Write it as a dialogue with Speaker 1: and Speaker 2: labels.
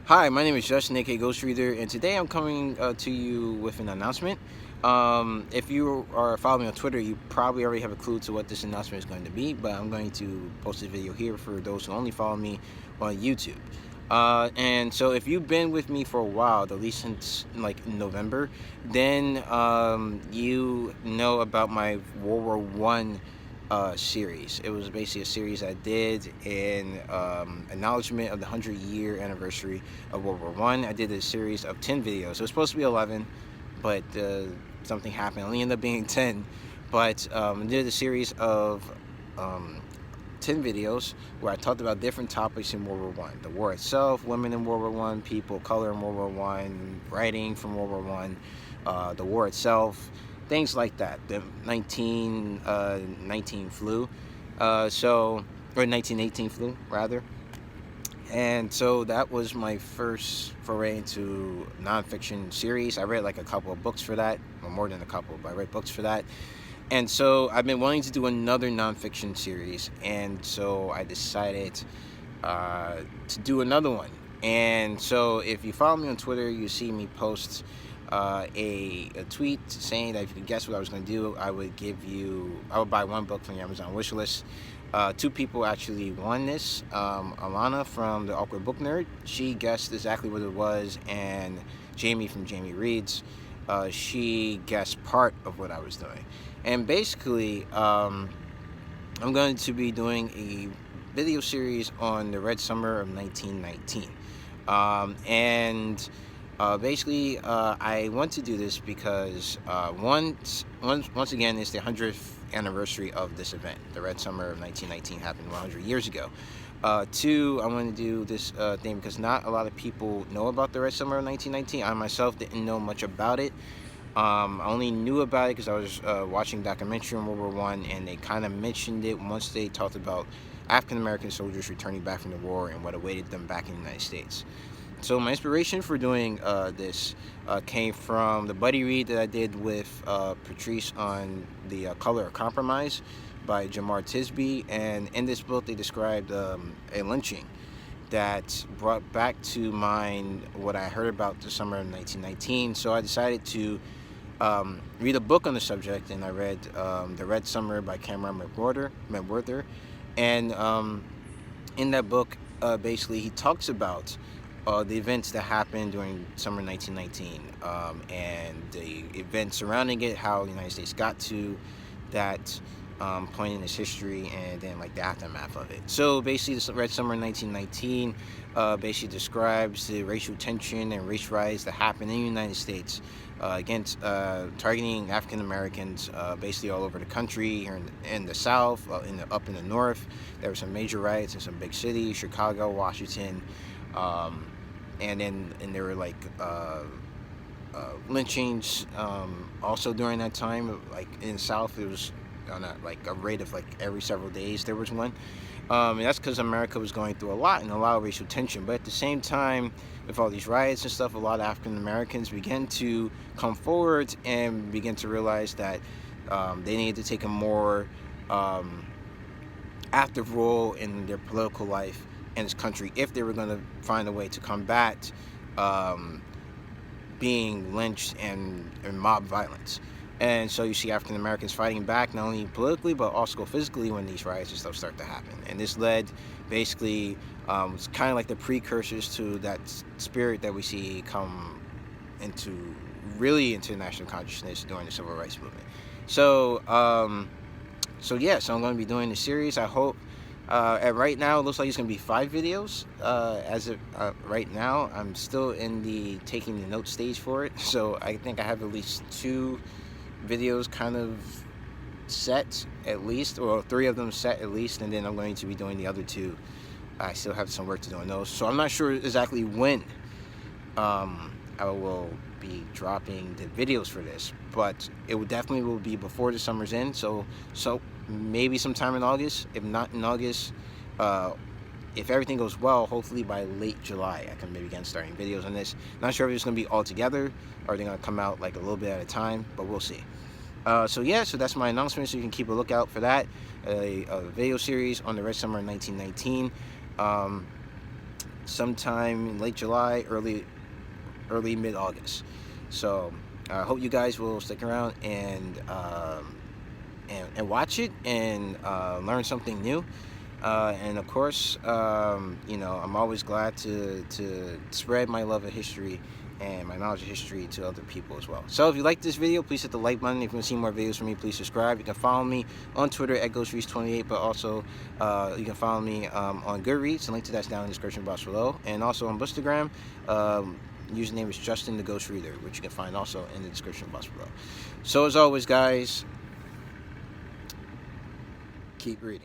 Speaker 1: Hi, my name is Justin, aka Ghost Reader, and today I'm coming to you with an announcement. If you are following me on Twitter, you probably already have a clue to what this announcement is going to be, but I'm going to post this video here for those who only follow me on YouTube. And so if you've been with me for a while, at least since like November, then you know about my World War One series. It was basically a series I did in acknowledgement of the 100-year anniversary of World War One. I did a series of 10 videos. It was supposed to be 11, but something happened. It only ended up being 10. But I did a series of um, 10 videos where I talked about different topics in World War One: the war itself, women in World War One, people of color in World War One, writing from World War One, the war itself, things like that. The 1919 flu, or 1918 flu rather. And so that was my first foray into nonfiction series. I read like a couple of books for that, or more than a couple, but I read books for that. And so I've been wanting to do another nonfiction series, and so I decided to do another one. And so if you follow me on Twitter, you see me post a tweet saying that if you could guess what I was going to do, I would buy one book from your Amazon wish list. Two people actually won this. Alana from the Awkward Book Nerd, she guessed exactly what it was, and Jamie from Jamie Reads, she guessed part of what I was doing. And basically, I'm going to be doing a video series on the Red Summer of 1919. Basically, I want to do this because once again, it's the 100th anniversary of this event. The Red Summer of 1919 happened 100 years ago. Two, I want to do this thing because not a lot of people know about the Red Summer of 1919. I myself didn't know much about it. I only knew about it because I was watching a documentary on World War One, and they kind of mentioned it once they talked about African American soldiers returning back from the war and what awaited them back in the United States. So my inspiration for doing this came from the buddy read that I did with Patrice on The Color of Compromise by Jamar Tisby. And in this book, they described a lynching that brought back to mind what I heard about the summer of 1919. So I decided to read a book on the subject, and I read The Red Summer by Cameron McWhorter. And in that book, basically, he talks about the events that happened during summer 1919 and the events surrounding it, how the United States got to that point in its history, and then like the aftermath of it. So basically, the Red Summer 1919 basically describes the racial tension and race riots that happened in the United States against targeting African Americans basically all over the country. Here in the South, up in the North, there were some major riots in some big cities: Chicago, Washington. And there were like lynchings also during that time. Like in the South, it was on a rate of like every several days there was one. And that's because America was going through a lot of racial tension. But at the same time, with all these riots and stuff, a lot of African Americans began to come forward and begin to realize that they needed to take a more active role in their political life in this country if they were going to find a way to combat being lynched and mob violence. And so you see African Americans fighting back, not only politically but also physically, when these riots and stuff start to happen. And this led basically it's kind of like the precursors to that spirit that we see come into national consciousness during the civil rights movement. So so I'm going to be doing the series. I hope. Right now, it looks like it's going to be 5 videos. Right now, I'm still in the taking the notes stage for it. So I think I have at least 2 videos kind of set at least, or 3 of them set at least, and then I'm going to be doing the other 2. I still have some work to do on those. So I'm not sure exactly when I will be dropping the videos for this, but it definitely will be before the summer's end. So maybe sometime in August. If not in August, if everything goes well, hopefully by late July, I can maybe begin starting videos on this. Not sure if it's going to be all together or they're going to come out like a little bit at a time, but we'll see. So that's my announcement, so you can keep a lookout for that. A video series on the Red Summer of 1919. sometime in late July, early mid-August. So I hope you guys will stick around and watch it and learn something new. And of course, I'm always glad to spread my love of history and my knowledge of history to other people as well. So if you like this video, please hit the like button. If you want to see more videos from me, please subscribe. You can follow me on Twitter at GhostReads28, but also you can follow me on Goodreads. The link to that's down in the description box below. And also on Bookstagram, username is Justin the Ghost Reader, which you can find also in the description box below. So as always, guys, keep reading.